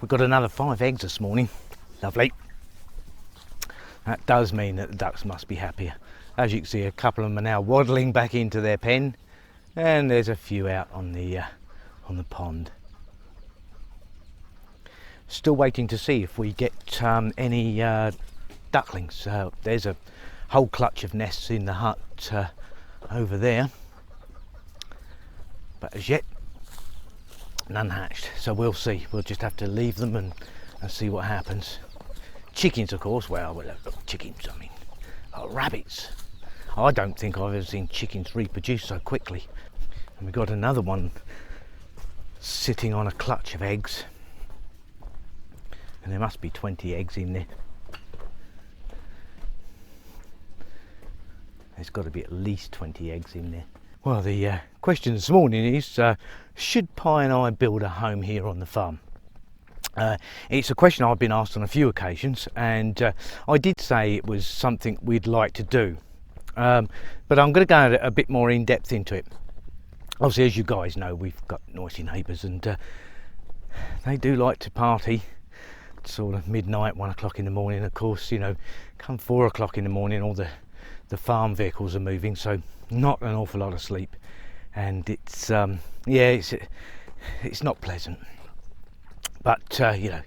We've got another 5 eggs this morning. Lovely. That does mean that the ducks must be happier. As you can see, a couple of them are now waddling back into their pen, and there's a few out on the pond. Still waiting to see if we get any ducklings. There's a whole clutch of nests in the hut over there, but as yet none hatched, so we'll see. We'll just have to leave them and see what happens. Chickens, of course, well, chickens, I mean, rabbits. I don't think I've ever seen chickens reproduce so quickly. And we've got another one sitting on a clutch of eggs, and there must be 20 eggs in there. There's got to be at least 20 eggs in there. Well, the question this morning is, should Pi and I build a home here on the farm? It's a question I've been asked on a few occasions, and I did say it was something we'd like to do, but I'm going to go a bit more in depth into it. Obviously, as you guys know, we've got noisy neighbours, and they do like to party sort of midnight, 1 o'clock in the morning. Of course, you know, come 4 o'clock in the morning, all the farm vehicles are moving, so not an awful lot of sleep, and it's it's not pleasant. But you know,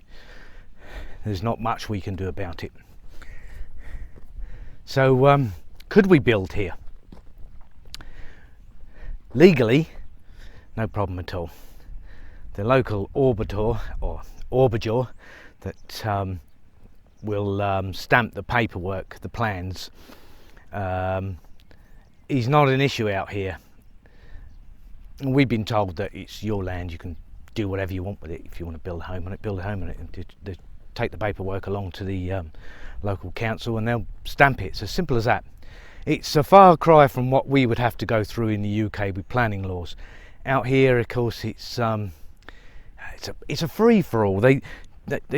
there's not much we can do about it. So could we build here? Legally, no problem at all. The local arbiter that will stamp the paperwork, the plans, is not an issue out here. We've been told that it's your land, you can do whatever you want with it. If you want to build a home on it, build a home on it, and take the paperwork along to the local council and they'll stamp it. It's as simple as that. It's a far cry from what we would have to go through in the UK with planning laws. Out here, of course, it's a free-for-all. They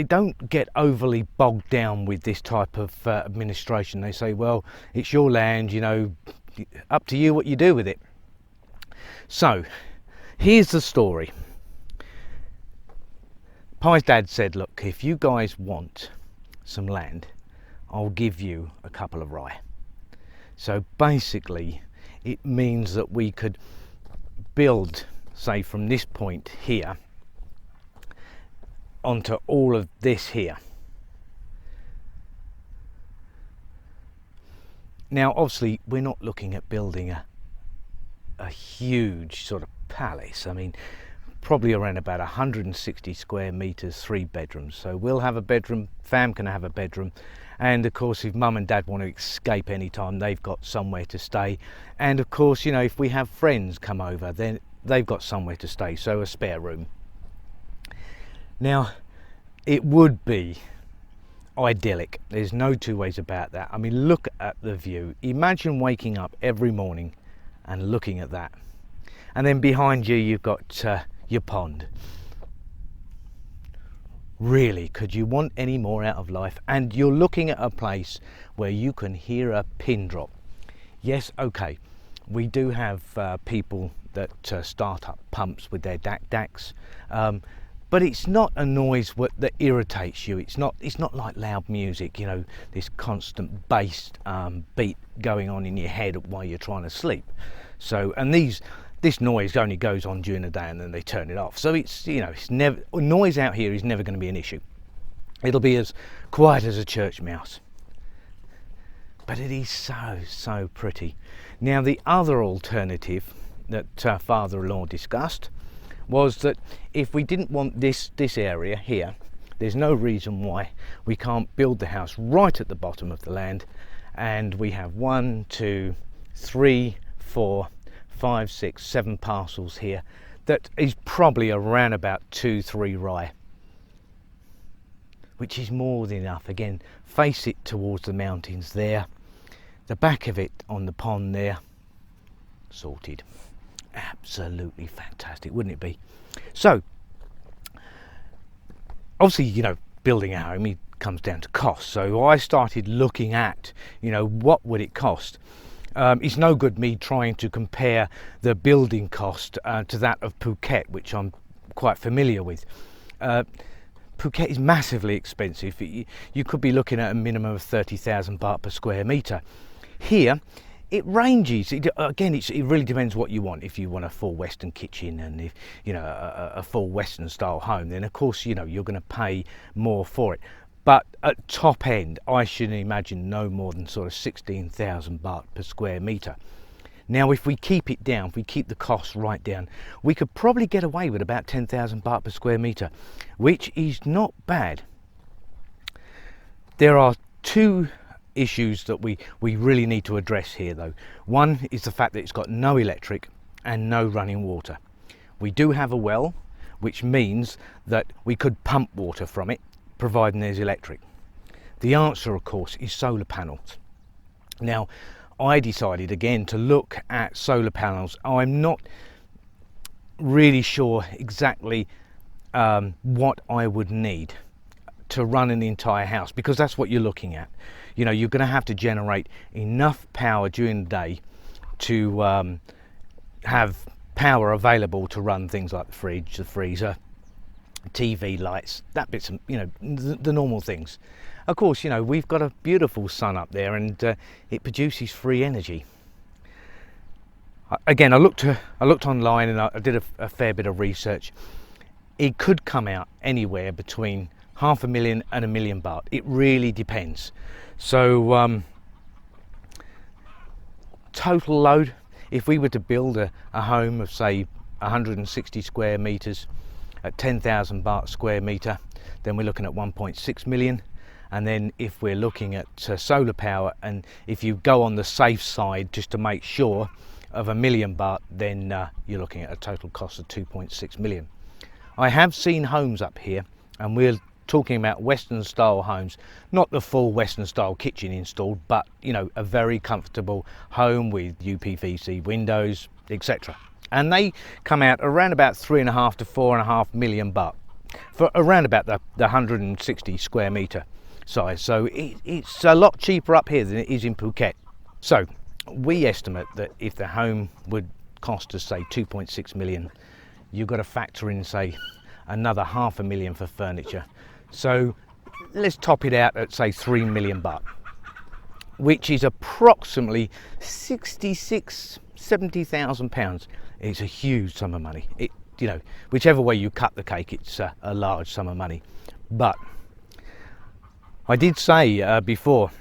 don't get overly bogged down with this type of administration. They say, well, it's your land, you know, up to you what you do with it. So here's the story. Pi's dad said, look, if you guys want some land, I'll give you a couple of rye. So basically it means that we could build, say, from this point here onto all of this here. Now obviously we're not looking at building a huge sort of palace. I mean, probably around about 160 square meters, 3 bedrooms. So we'll have a bedroom, fam can have a bedroom, and of course if mum and dad want to escape anytime, they've got somewhere to stay. And of course, you know, if we have friends come over, then they've got somewhere to stay, so a spare room. Now it would be idyllic, there's no two ways about that. I mean, look at the view. Imagine waking up every morning and looking at that, and then behind you you've got your pond. Really, could you want any more out of life? And you're looking at a place where you can hear a pin drop. Yes, okay, we do have people that start up pumps with their DACs, but it's not a noise that irritates you. It's not like loud music, you know, this constant bass beat going on in your head while you're trying to sleep. So, and this noise only goes on during the day and then they turn it off. So it's, you know, it's never, noise out here is never going to be an issue. It'll be as quiet as a church mouse. But it is so pretty. Now the other alternative that father-in-law discussed was that if we didn't want this area here, there's no reason why we can't build the house right at the bottom of the land, and we have 1, 2, 3, 4, 5, 6, 7 parcels here. That is probably around about 2-3 rye, which is more than enough. Again, face it towards the mountains there, the back of it on the pond there, sorted. Absolutely fantastic, wouldn't it be? So obviously, you know, building a home, it comes down to cost. So I started looking at, you know, what would it cost. It's no good me trying to compare the building cost to that of Phuket, which I'm quite familiar with. Phuket is massively expensive. You could be looking at a minimum of 30,000 baht per square metre. Here, it ranges. It really depends what you want. If you want a full Western kitchen and if you know a full Western style home, then of course you're going to pay more for it. But at top end, I should imagine no more than sort of 16,000 baht per square metre. Now, if we keep it down, if we keep the costs right down, we could probably get away with about 10,000 baht per square metre, which is not bad. There are two issues that we really need to address here, though. One is the fact that it's got no electric and no running water. We do have a well, which means that we could pump water from it, providing there's electric. The answer, of course, is solar panels. Now, I decided again to look at solar panels. I'm not really sure exactly what I would need to run an entire house, because that's what you're looking at. You're going to have to generate enough power during the day to have power available to run things like the fridge, the freezer, TV, lights, that bits of, the normal things. Of course, we've got a beautiful sun up there, and it produces free energy. Again, I looked online and I did a fair bit of research. It could come out anywhere between 500,000 and 1 million baht. It really depends. So total load, if we were to build a home of say 160 square meters at 10,000 baht square meter, then we're looking at 1.6 million. And then if we're looking at solar power, and if you go on the safe side just to make sure of 1 million baht, then you're looking at a total cost of 2.6 million. I have seen homes up here, and we're talking about Western style homes, not the full Western style kitchen installed, but a very comfortable home with UPVC windows, etc. And they come out around about 3.5 to 4.5 million baht for around about the 160 square meter size. So it's a lot cheaper up here than it is in Phuket. So we estimate that if the home would cost us say 2.6 million, you've got to factor in say another 500,000 for furniture. So let's top it out at say 3 million baht, which is approximately 70,000 pounds. It's a huge sum of money. Whichever way you cut the cake, it's a large sum of money. But I did say before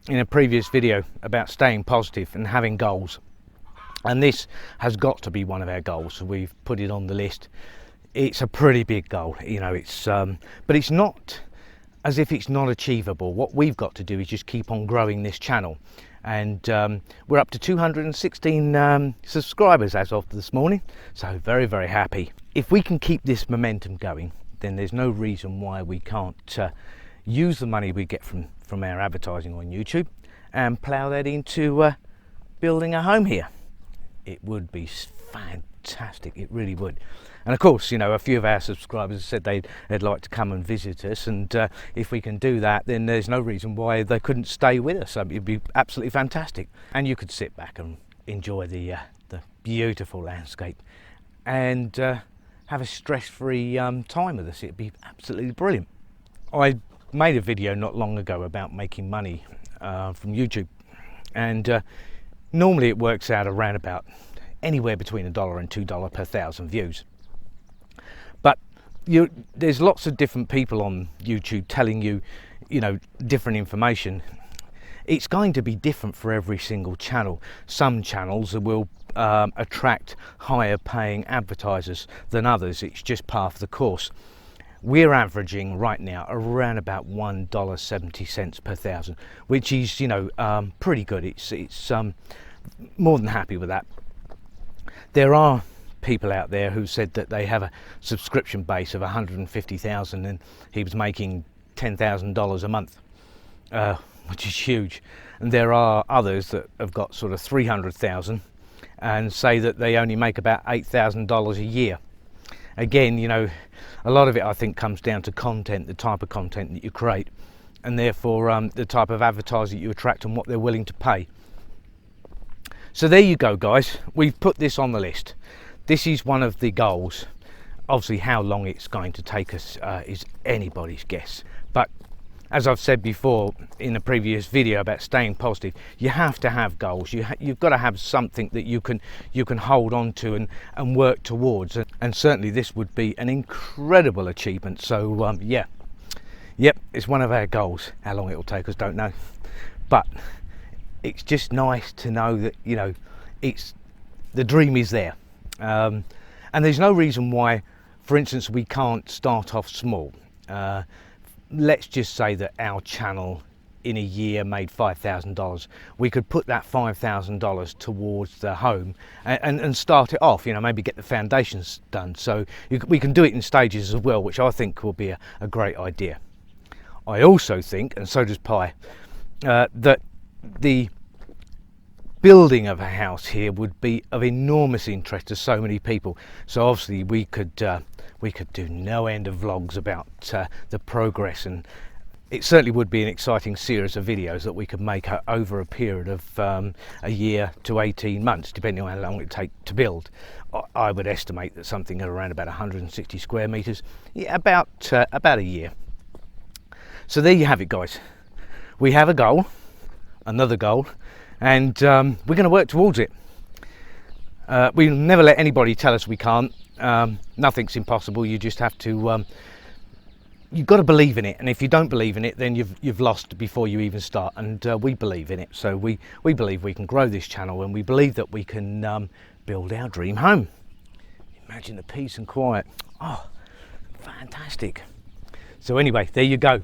in a previous video about staying positive and having goals, and this has got to be one of our goals. So we've put it on the list. It's a pretty big goal, but it's not as if it's not achievable. What we've got to do is just keep on growing this channel, and we're up to 216 subscribers as of this morning, so very, very happy. If we can keep this momentum going, then there's no reason why we can't use the money we get from our advertising on YouTube and plough that into building a home here. It would be fantastic, it really would. And of course, a few of our subscribers said they'd like to come and visit us, and if we can do that, then there's no reason why they couldn't stay with us. It'd be absolutely fantastic, and you could sit back and enjoy the beautiful landscape and have a stress-free time with us. It'd be absolutely brilliant. I made a video not long ago about making money from YouTube, and normally it works out around about anywhere between $1 and $2 per 1,000 views. But there's lots of different people on YouTube telling you, different information. It's going to be different for every single channel. Some channels will attract higher paying advertisers than others. It's just part of the course. We're averaging right now around about $1.70 per 1,000, which is pretty good. It's more than happy with that. There are people out there who said that they have a subscription base of 150,000 and he was making $10,000 a month, which is huge. And there are others that have got sort of 300,000 and say that they only make about $8,000 a year. Again, a lot of it I think comes down to content, the type of content that you create, and therefore the type of advertiser that you attract and what they're willing to pay. So there you go, guys. We've put this on the list. This is one of the goals. obviously how long it's going to take us is anybody's guess. But as I've said before in a previous video about staying positive, you have to have goals. You've got to have something that you can hold on to and work towards. And certainly this would be an incredible achievement. So yeah, yep, it's one of our goals. How long it will take us, don't know. But it's just nice to know that, you know, the dream is there. And there's no reason why, for instance, we can't start off small. Let's just say that our channel in a year made $5,000. We could put that $5,000 towards the home and start it off, you know, maybe get the foundations done. So we can do it in stages as well, which I think will be a great idea. I also think, and so does Pi, that the building of a house here would be of enormous interest to so many people. So obviously we could do no end of vlogs about the progress, and it certainly would be an exciting series of videos that we could make over a period of a year to 18 months, depending on how long it takes to build. I would estimate that something around about 160 square meters, yeah, about a year. So there you have it, guys. We have a goal, another goal, and we're going to work towards it. We'll never let anybody tell us we can't. Nothing's impossible. You just have to you've got to believe in it, and if you don't believe in it, then you've lost before you even start. And we believe in it, so we believe we can grow this channel, and we believe that we can build our dream home. Imagine the peace and quiet. Oh, fantastic. So anyway, there you go.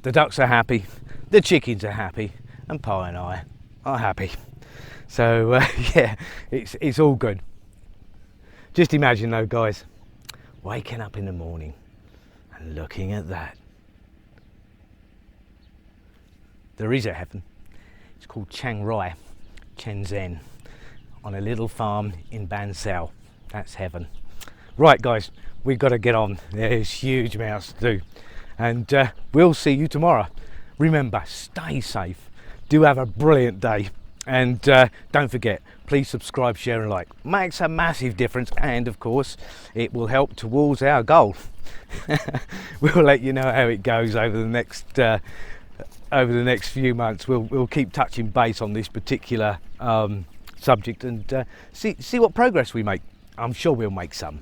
The ducks are happy, the chickens are happy, and Pi and I are happy. So yeah, it's all good. Just imagine though, guys, waking up in the morning and looking at that. There is a heaven. It's called Chiang Rai, Shenzhen, on a little farm in Ban Sao. That's heaven. Right, guys, we've got to get on. There's huge amounts to do, and we'll see you tomorrow. Remember, stay safe. Do have a brilliant day, and don't forget, please subscribe, share and like. Makes a massive difference, and of course it will help towards our goal. We'll let you know how it goes over the next few months. We'll keep touching base on this particular subject and see what progress we make. I'm sure we'll make some.